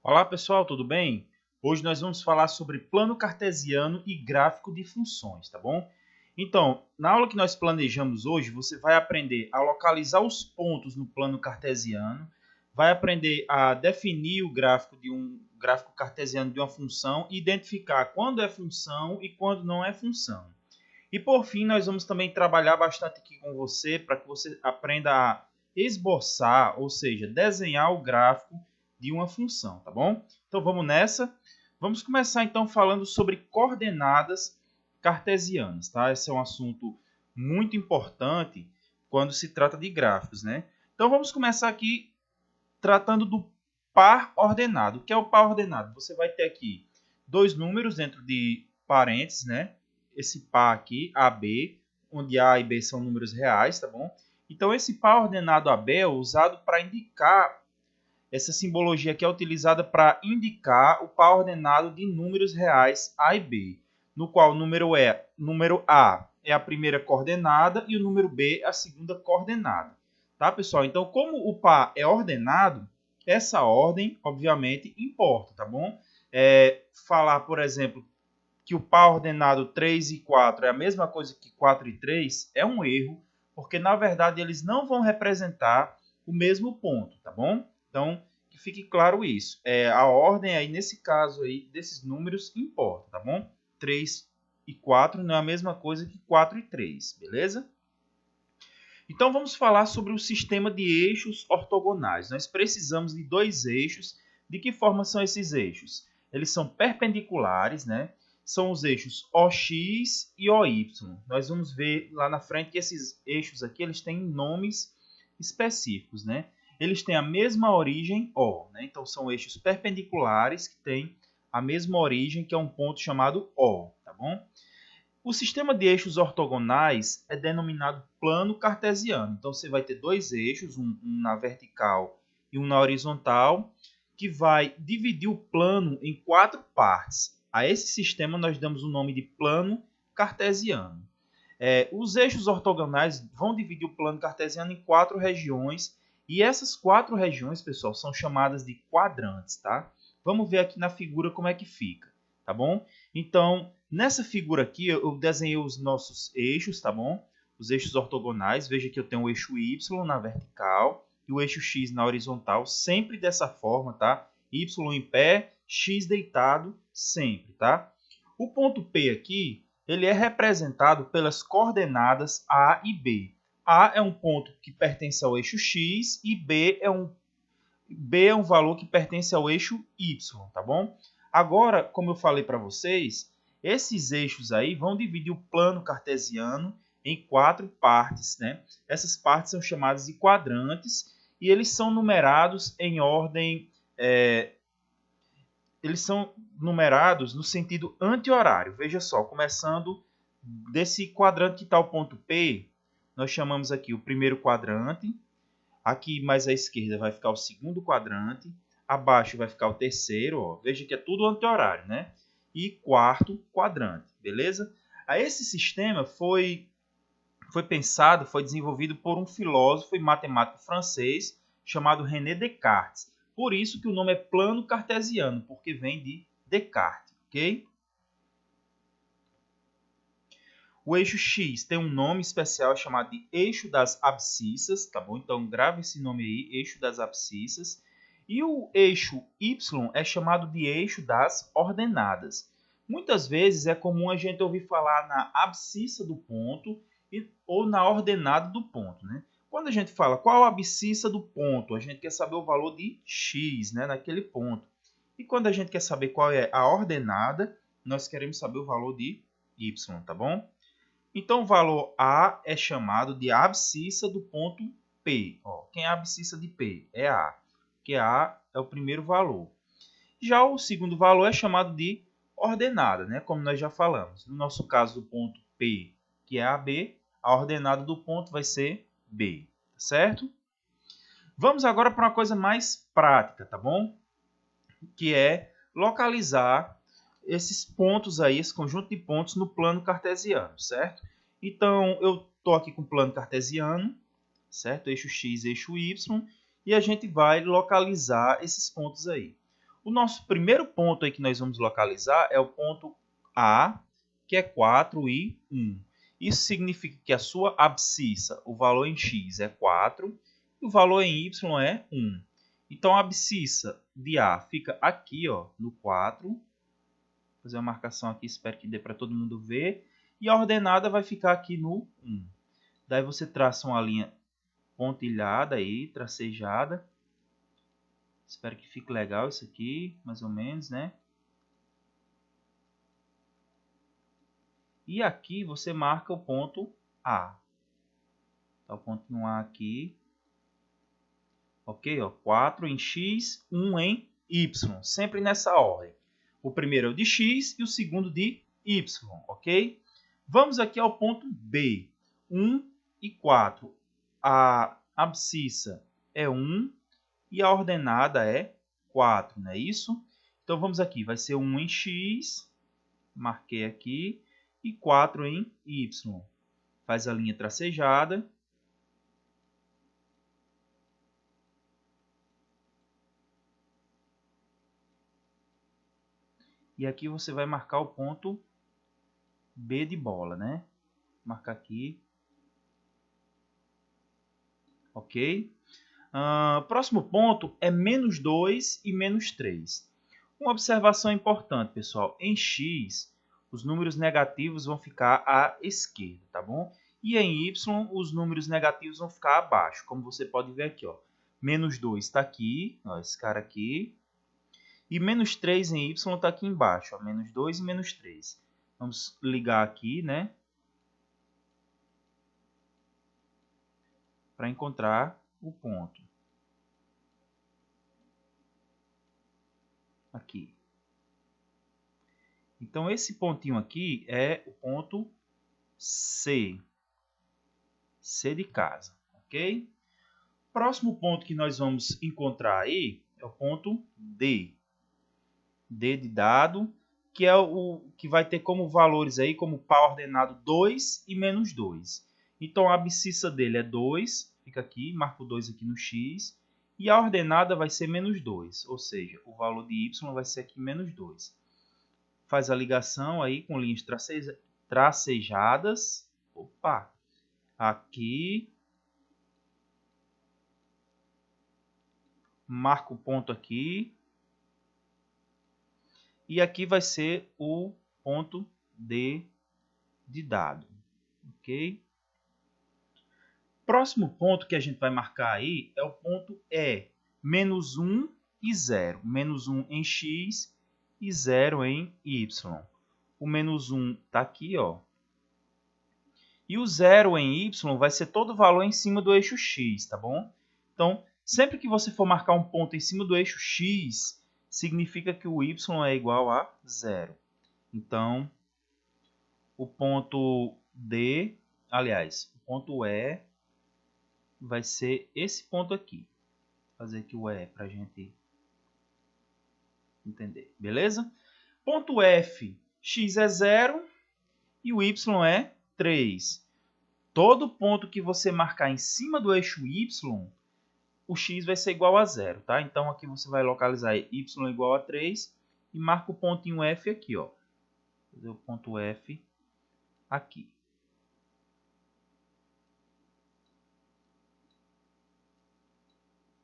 Olá pessoal, tudo bem? Hoje nós vamos falar sobre plano cartesiano e gráfico de funções, tá bom? Então, na aula que nós planejamos hoje, você vai aprender a localizar os pontos no plano cartesiano, vai aprender a definir o gráfico de um gráfico cartesiano de uma função e identificar quando é função e quando não é função. E por fim, nós vamos também trabalhar bastante aqui com você para que você aprenda a esboçar, ou seja, desenhar o gráfico de uma função, tá bom? Então vamos nessa. Vamos começar então falando sobre coordenadas cartesianas, tá? Esse é um assunto muito importante quando se trata de gráficos, né? Então vamos começar aqui tratando do par ordenado. O que é o par ordenado? Você vai ter aqui dois números dentro de parênteses, né? Esse par aqui, AB, onde A e B são números reais, tá bom? Então, esse par ordenado AB é usado para indicar, essa simbologia aqui é utilizada para indicar o par ordenado de números reais A e B, no qual o número A é a primeira coordenada e o número B a segunda coordenada. Tá, pessoal? Então, como o par é ordenado, essa ordem, obviamente, importa, tá bom? Falar, por exemplo, que o par ordenado 3 e 4 é a mesma coisa que 4 e 3 é um erro, porque, na verdade, eles não vão representar o mesmo ponto, tá bom? Então, que fique claro isso. A ordem aí, nesse caso aí, desses números importa, tá bom? 3 e 4 não é a mesma coisa que 4 e 3, beleza? Então vamos falar sobre o sistema de eixos ortogonais. Nós precisamos de dois eixos. De que forma são esses eixos? Eles são perpendiculares, né? São os eixos OX e OY. Nós vamos ver lá na frente que esses eixos aqui eles têm nomes específicos, né? Eles têm a mesma origem O, né? Então são eixos perpendiculares que têm a mesma origem, que é um ponto chamado O, tá bom? O sistema de eixos ortogonais é denominado plano cartesiano. Então, você vai ter dois eixos, um na vertical e um na horizontal, que vai dividir o plano em quatro partes. A esse sistema nós damos o nome de plano cartesiano. Os eixos ortogonais vão dividir o plano cartesiano em quatro regiões, e essas quatro regiões, pessoal, são chamadas de quadrantes, tá? Vamos ver aqui na figura como é que fica, tá bom? Então, nessa figura aqui, eu desenhei os nossos eixos, tá bom? Os eixos ortogonais. Veja que eu tenho o eixo Y na vertical e o eixo X na horizontal, sempre dessa forma, tá? Y em pé, X deitado, sempre, tá? O ponto P aqui, ele é representado pelas coordenadas A e B. A é um ponto que pertence ao eixo X e B é um valor que pertence ao eixo Y, tá bom? Agora, como eu falei para vocês, esses eixos aí vão dividir o plano cartesiano em quatro partes, né? Essas partes são chamadas de quadrantes e eles são numerados em ordem, eles são numerados no sentido anti-horário. Veja só, começando desse quadrante que está o ponto P, nós chamamos aqui o primeiro quadrante. Aqui mais à esquerda vai ficar o segundo quadrante. Abaixo vai ficar o terceiro. Ó. Veja que é tudo anti-horário, né? E quarto quadrante, beleza? Esse sistema foi pensado, foi desenvolvido por um filósofo e matemático francês chamado René Descartes. Por isso que o nome é plano cartesiano, porque vem de Descartes, ok? O eixo X tem um nome especial chamado de eixo das abscissas, tá bom? Então grave esse nome aí, eixo das abscissas. E o eixo Y é chamado de eixo das ordenadas. Muitas vezes é comum a gente ouvir falar na abscissa do ponto ou na ordenada do ponto, né? Quando a gente fala qual a abscissa do ponto, a gente quer saber o valor de x, né, naquele ponto. E quando a gente quer saber qual é a ordenada, nós queremos saber o valor de y, tá bom? Então, o valor A é chamado de abscissa do ponto P. Ó, quem é a abscissa de P? É A, porque A é o primeiro valor. Já o segundo valor é chamado de ordenada, né? Como nós já falamos. No nosso caso, do ponto P, que é AB, a ordenada do ponto vai ser B, certo? Vamos agora para uma coisa mais prática, tá bom? Que é localizar esses pontos aí, esse conjunto de pontos no plano cartesiano, certo? Então, eu estou aqui com o plano cartesiano, certo? Eixo X, eixo Y, e a gente vai localizar esses pontos aí. O nosso primeiro ponto aí que nós vamos localizar é o ponto A, que é 4 e 1. Isso significa que a sua abscissa, o valor em x é 4 e o valor em y é 1. Então, a abscissa de A fica aqui, ó, no 4. Vou fazer uma marcação aqui, espero que dê para todo mundo ver. E a ordenada vai ficar aqui no 1. Daí você traça uma linha pontilhada aí, tracejada. Espero que fique legal isso aqui, mais ou menos, né? E aqui você marca o ponto A. Tá o pontinho A aqui. Ok? Ó, 4 em X, 1 em Y. Sempre nessa ordem. O primeiro é o de X e o segundo de Y. Ok? Vamos aqui ao ponto B. 1 e 4. A abscissa é 1 e a ordenada é 4, não é isso? Então vamos aqui, vai ser 1 em X, marquei aqui, e 4 em Y. Faz a linha tracejada. E aqui você vai marcar o ponto B de bola, né? Marcar aqui. Ok? Próximo ponto é menos 2 e menos 3. Uma observação importante, pessoal. Em X, os números negativos vão ficar à esquerda, tá bom? E em Y, os números negativos vão ficar abaixo, como você pode ver aqui, ó. Menos 2 está aqui, ó, esse cara aqui. E menos 3 em Y está aqui embaixo, ó, menos 2 e menos 3. Vamos ligar aqui, né? Para encontrar o ponto. Aqui. Então, esse pontinho aqui é o ponto C. C de casa, ok? Próximo ponto que nós vamos encontrar aí é o ponto D. D de dado, que é o que vai ter como valores aí, como par ordenado 2 e menos 2. Então, a abscissa dele é 2, fica aqui, marco 2 aqui no X, e a ordenada vai ser menos 2, ou seja, o valor de Y vai ser aqui menos 2. Faz a ligação aí com linhas tracejadas. Opa! Aqui. Marca o ponto aqui. E aqui vai ser o ponto D de dado. Ok? Próximo ponto que a gente vai marcar aí é o ponto E. Menos 1 e 0. Menos 1 em X e 0 em Y. O menos 1 está aqui, ó. E o 0 em Y vai ser todo o valor em cima do eixo X, tá bom? Então, sempre que você for marcar um ponto em cima do eixo X, significa que o Y é igual a 0. Então, o ponto D, aliás, o ponto E vai ser esse ponto aqui. Vou fazer aqui o E para a gente entender, beleza? Ponto F, X é 0 e o Y é 3. Todo ponto que você marcar em cima do eixo Y, o X vai ser igual a 0, tá? Então, aqui você vai localizar Y igual a 3 e marca o pontinho F aqui, ó. Vou fazer o ponto F aqui.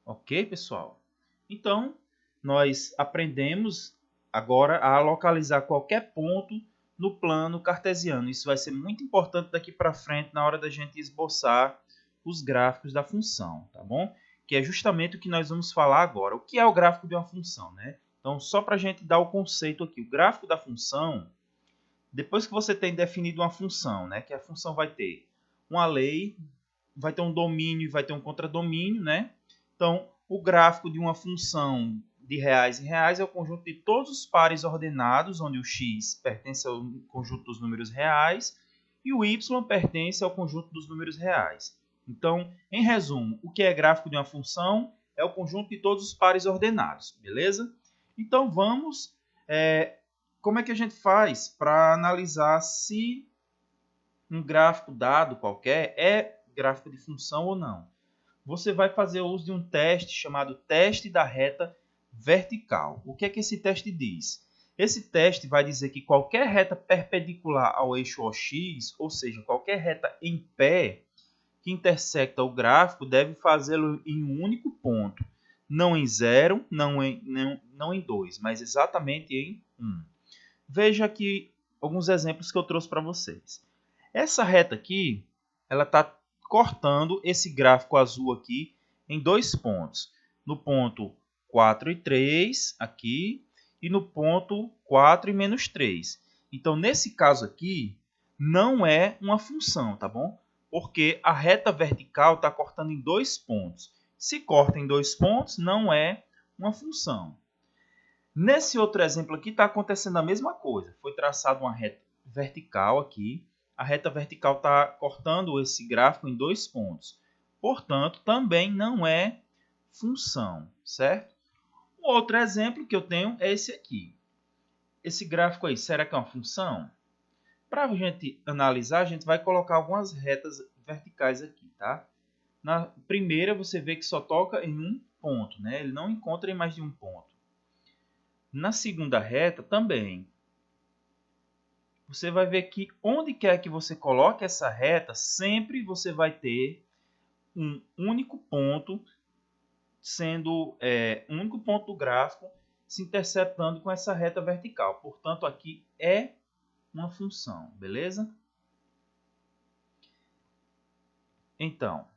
Ok, pessoal? Então, nós aprendemos agora a localizar qualquer ponto no plano cartesiano. Isso vai ser muito importante daqui para frente na hora da gente esboçar os gráficos da função, tá bom? Que é justamente o que nós vamos falar agora. O que é o gráfico de uma função, né? Então, só para a gente dar o conceito aqui. O gráfico da função, depois que você tem definido uma função, né? Que a função vai ter uma lei, vai ter um domínio e vai ter um contradomínio, né? Então, o gráfico de uma função de reais em reais é o conjunto de todos os pares ordenados, onde o x pertence ao conjunto dos números reais e o y pertence ao conjunto dos números reais. Então, em resumo, o que é gráfico de uma função é o conjunto de todos os pares ordenados, beleza? Então, vamos... como é que a gente faz para analisar se um gráfico dado qualquer é gráfico de função ou não? Você vai fazer uso de um teste chamado teste da reta vertical. O que é que esse teste diz? Esse teste vai dizer que qualquer reta perpendicular ao eixo OX, ou seja, qualquer reta em pé que intersecta o gráfico, deve fazê-lo em um único ponto. Não em 0, não em 2, mas exatamente em 1. Veja aqui alguns exemplos que eu trouxe para vocês. Essa reta aqui, ela está cortando esse gráfico azul aqui em dois pontos. No ponto 4 e 3, aqui, e no ponto 4 e menos 3. Então, nesse caso aqui, não é uma função, tá bom? Porque a reta vertical está cortando em dois pontos. Se corta em dois pontos, não é uma função. Nesse outro exemplo aqui, está acontecendo a mesma coisa. Foi traçada uma reta vertical aqui. A reta vertical está cortando esse gráfico em dois pontos. Portanto, também não é função, certo? O outro exemplo que eu tenho é esse aqui. Esse gráfico aí, será que é uma função? Para a gente analisar, a gente vai colocar algumas retas verticais aqui, tá? Na primeira, você vê que só toca em um ponto, né? Ele não encontra em mais de um ponto. Na segunda reta, também. Você vai ver que onde quer que você coloque essa reta, sempre você vai ter um único ponto, sendo um único ponto do gráfico se interceptando com essa reta vertical. Portanto, aqui é uma função, beleza? Então,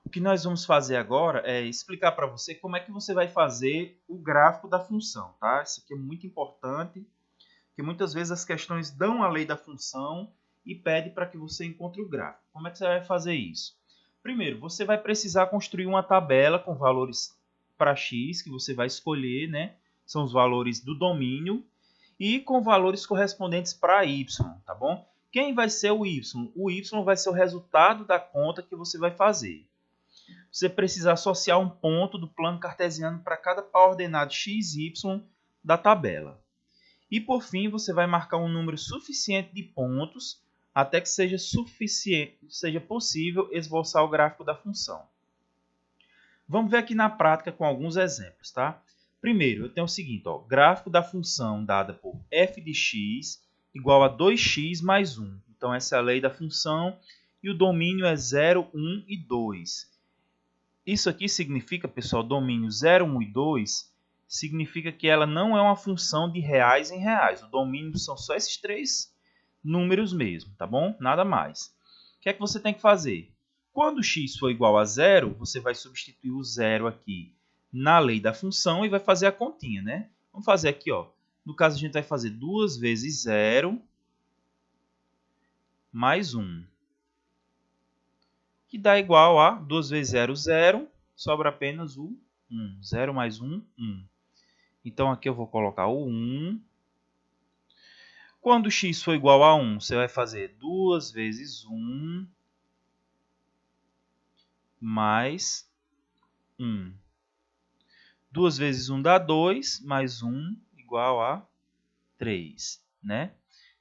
o que nós vamos fazer agora é explicar para você como é que você vai fazer o gráfico da função, tá? Isso aqui é muito importante, porque muitas vezes as questões dão a lei da função e pedem para que você encontre o gráfico. Como é que você vai fazer isso? Primeiro, você vai precisar construir uma tabela com valores para x, que você vai escolher, né? São os valores do domínio, e com valores correspondentes para y, tá bom? Quem vai ser o y? O y vai ser o resultado da conta que você vai fazer. Você precisa associar um ponto do plano cartesiano para cada par ordenado x e y da tabela. E por fim, você vai marcar um número suficiente de pontos até que seja possível esboçar o gráfico da função. Vamos ver aqui na prática com alguns exemplos, tá? Primeiro, eu tenho o seguinte, ó, gráfico da função dada por f de x igual a 2x mais 1. Então, essa é a lei da função e o domínio é 0, 1 e 2. Isso aqui significa, pessoal, domínio 0, 1 e 2, significa que ela não é uma função de reais em reais. O domínio são só esses três números mesmo, tá bom? Nada mais. O que é que você tem que fazer? Quando x for igual a 0, você vai substituir o 0 aqui na lei da função e vai fazer a continha, né? Vamos fazer aqui, ó. No caso, a gente vai fazer 2 vezes 0 mais 1. Que dá igual a 2 vezes 0, 0. Sobra apenas o 1. 0 mais 1, 1. Então, aqui eu vou colocar o 1. Quando x for igual a 1, você vai fazer 2 vezes 1 mais 1. 2 vezes 1 dá 2, mais 1 igual a 3, né?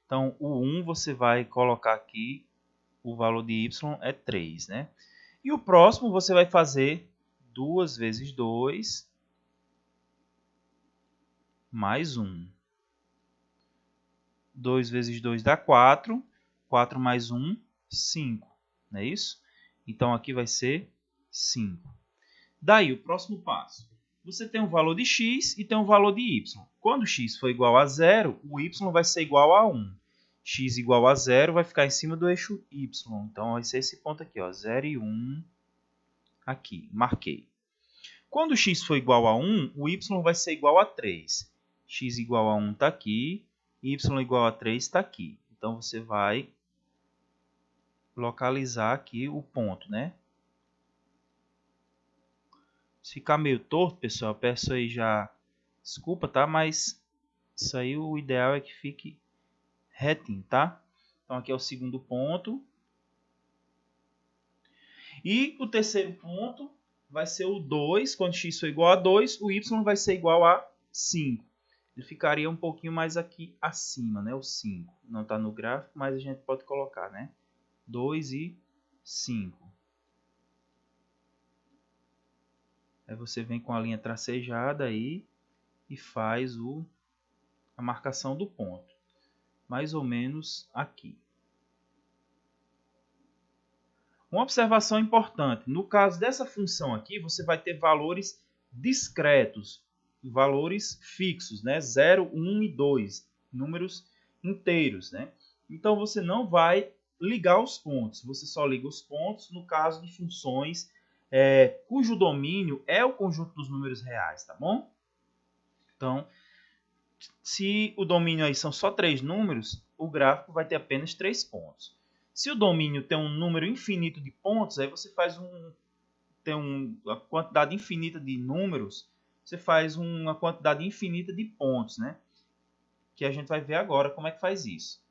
Então, o 1 você vai colocar aqui, o valor de y é 3, né? E o próximo você vai fazer 2 vezes 2 mais 1. 2 vezes 2 dá 4. 4 mais 1, 5. Não é isso? Então, aqui vai ser 5. Daí, o próximo passo. Você tem um valor de x e tem um valor de y. Quando x for igual a 0, o y vai ser igual a 1. X igual a 0 vai ficar em cima do eixo y. Então, vai ser esse ponto aqui, ó, 0 e 1. Aqui, marquei. Quando x for igual a 1, o y vai ser igual a 3. X igual a 1 está aqui, y igual a 3 está aqui. Então, você vai localizar aqui o ponto, né? Se ficar meio torto, pessoal, eu peço aí já desculpa, tá? Mas isso aí o ideal é que fique retinho, tá? Então, aqui é o segundo ponto. E o terceiro ponto vai ser o 2. Quando x for igual a 2, o y vai ser igual a 5. Ele ficaria um pouquinho mais aqui acima, né? O 5. Não está no gráfico, mas a gente pode colocar, né? 2 e 5. Aí você vem com a linha tracejada aí e faz a marcação do ponto. Mais ou menos aqui. Uma observação importante. No caso dessa função aqui, você vai ter valores discretos, valores fixos, né? 0, 1 e 2, números inteiros, né? Então, você não vai ligar os pontos. Você só liga os pontos no caso de funções cujo domínio é o conjunto dos números reais, tá bom? Então, se o domínio aí são só 3 números, o gráfico vai ter apenas 3 pontos. Se o domínio tem um número infinito de pontos, aí você faz uma quantidade infinita de números, você faz uma quantidade infinita de pontos, né? Que a gente vai ver agora como é que faz isso.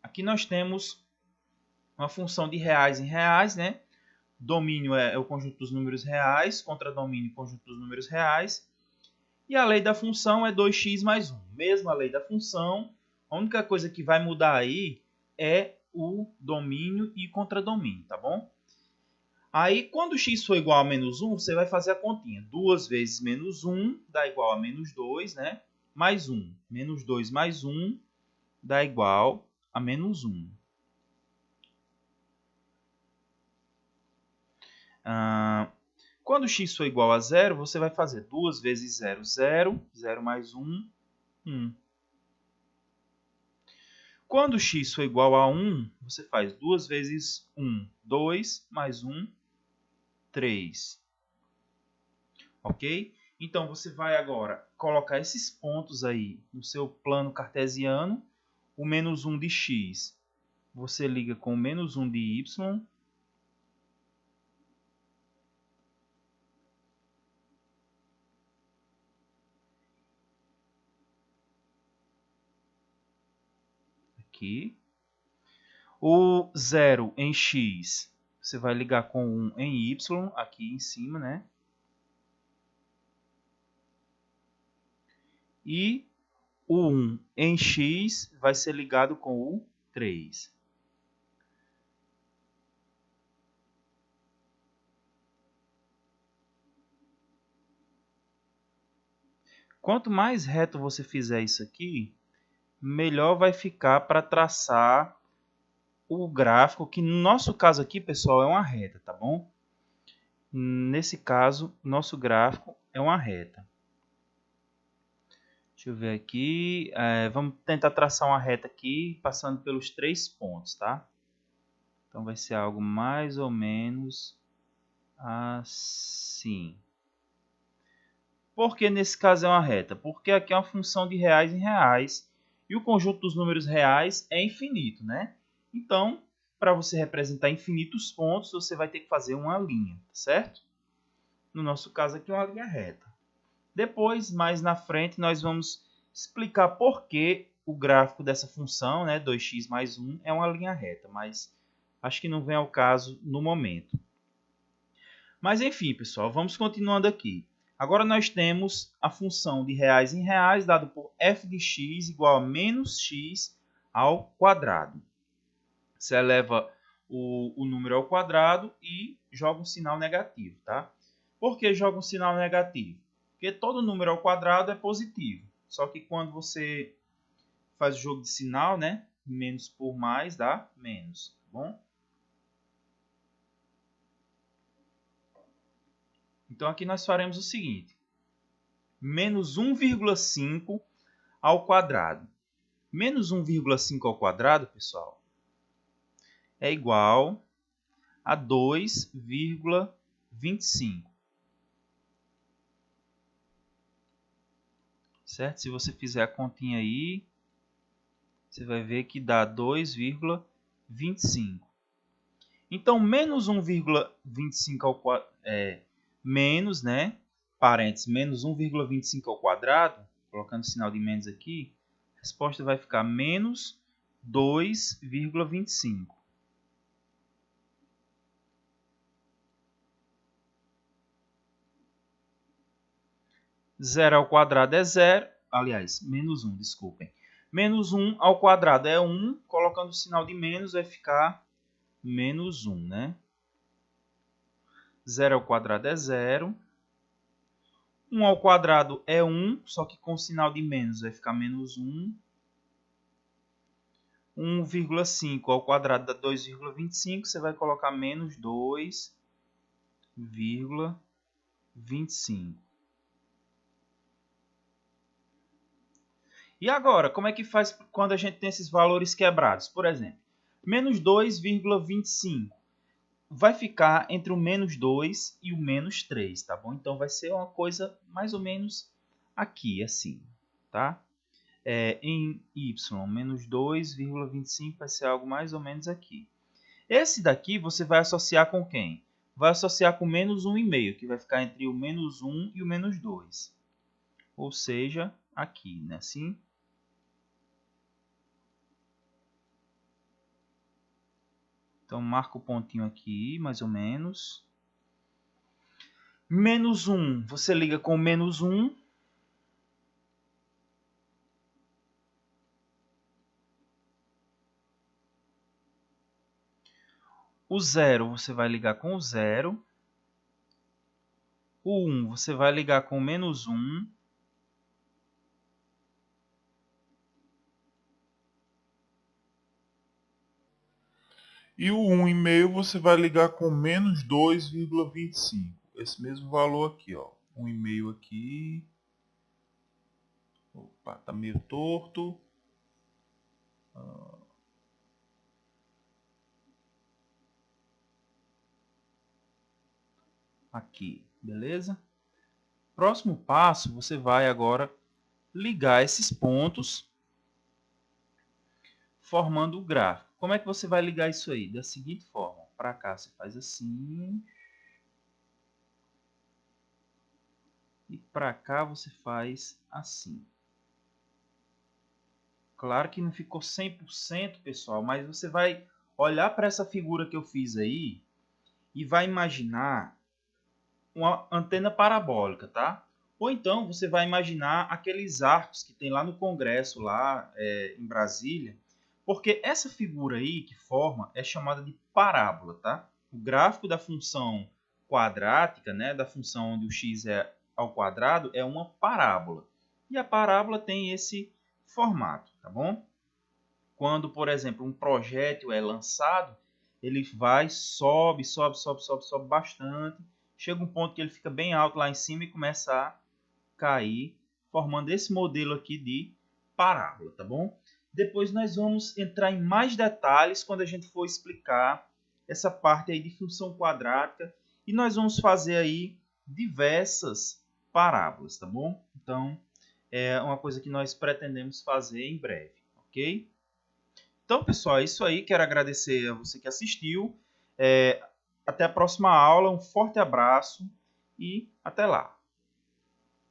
Aqui nós temos uma função de reais em reais, né? Domínio é o conjunto dos números reais, contradomínio conjunto dos números reais. E a lei da função é 2x mais 1. Mesma lei da função, a única coisa que vai mudar aí é o domínio e contradomínio, tá bom? Aí, quando x for igual a menos 1, você vai fazer a continha. 2 vezes menos 1 dá igual a menos 2, né? Mais 1. Menos 2 mais 1 dá igual a menos 1. Quando x for igual a 0, você vai fazer 2 vezes 0, 0. 0 mais 1, 1. Quando x for igual a 1, você faz 2 vezes 1, 2, mais 1, 3. Ok? Então, você vai agora colocar esses pontos aí no seu plano cartesiano. O menos 1 de x, você liga com o menos 1 de y. Aqui. O 0 em x, você vai ligar com 1 em y, aqui em cima, né? E o 1 em x vai ser ligado com o 3. Quanto mais reto você fizer isso aqui, melhor vai ficar para traçar o gráfico, que no nosso caso aqui, pessoal, é uma reta, tá bom? Nesse caso, nosso gráfico é uma reta. Deixa eu ver aqui. Vamos tentar traçar uma reta aqui, passando pelos 3 pontos, tá? Então, vai ser algo mais ou menos assim. Por que nesse caso é uma reta? Porque aqui é uma função de reais em reais. E o conjunto dos números reais é infinito, né? Então, para você representar infinitos pontos, você vai ter que fazer uma linha, certo? No nosso caso aqui é uma linha reta. Depois, mais na frente, nós vamos explicar por que o gráfico dessa função, né, 2x mais 1, é uma linha reta, mas acho que não vem ao caso no momento. Mas enfim, pessoal, vamos continuando aqui. Agora nós temos a função de reais em reais, dado por f de x igual a menos x ao quadrado. Você eleva o número ao quadrado e joga um sinal negativo, tá? Por que joga um sinal negativo? Porque todo número ao quadrado é positivo. Só que quando você faz o jogo de sinal, né? Menos por mais dá menos, tá bom? Então, aqui nós faremos o seguinte. Menos 1,5 ao quadrado. Menos 1,5 ao quadrado, pessoal, é igual a 2,25. Certo? Se você fizer a continha aí, você vai ver que dá 2,25. Então, menos 1,25 ao quadrado, menos, né? Parênteses, menos 1,25 ao quadrado, colocando o sinal de menos aqui, a resposta vai ficar menos 2,25. Zero ao quadrado é zero, aliás, menos 1, desculpem. Menos 1 ao quadrado é 1, colocando o sinal de menos vai ficar menos 1, né? 0 ao quadrado é 0. 1 ao quadrado é 1, só que com sinal de menos vai ficar menos 1. 1,5 ao quadrado dá 2,25, você vai colocar menos 2,25. E agora, como é que faz quando a gente tem esses valores quebrados? Por exemplo, menos 2,25 vai ficar entre o menos 2 e o menos 3, tá bom? Então, vai ser uma coisa mais ou menos aqui, assim, tá? Em y, menos 2,25 vai ser algo mais ou menos aqui. Esse daqui você vai associar com quem? Vai associar com menos 1,5, que vai ficar entre o menos 1 e o menos 2. Ou seja, aqui, né? Assim. Então, marca o pontinho aqui, mais ou menos. Menos 1, você liga com menos 1. O 0 você vai ligar com o 0. O 1 você vai ligar com menos 1. E o 1,5 você vai ligar com menos 2,25. Esse mesmo valor aqui, ó. 1,5 aqui. Opa, tá meio torto. Aqui, beleza? Próximo passo, você vai agora ligar esses pontos formando o gráfico. Como é que você vai ligar isso aí? Da seguinte forma, para cá você faz assim, e para cá você faz assim. Claro que não ficou 100%, pessoal, mas você vai olhar para essa figura que eu fiz aí e vai imaginar uma antena parabólica, tá? Ou então você vai imaginar aqueles arcos que tem lá no Congresso, lá em Brasília, porque essa figura aí que forma é chamada de parábola, tá? O gráfico da função quadrática, né, da função onde o x é ao quadrado, é uma parábola. E a parábola tem esse formato, tá bom? Quando, por exemplo, um projétil é lançado, ele vai, sobe bastante. Chega um ponto que ele fica bem alto lá em cima e começa a cair, formando esse modelo aqui de parábola, tá bom? Depois nós vamos entrar em mais detalhes quando a gente for explicar essa parte aí de função quadrática e nós vamos fazer aí diversas parábolas, tá bom? Então, é uma coisa que nós pretendemos fazer em breve, ok? Então, pessoal, é isso aí. Quero agradecer a você que assistiu. Até a próxima aula. Um forte abraço e até lá.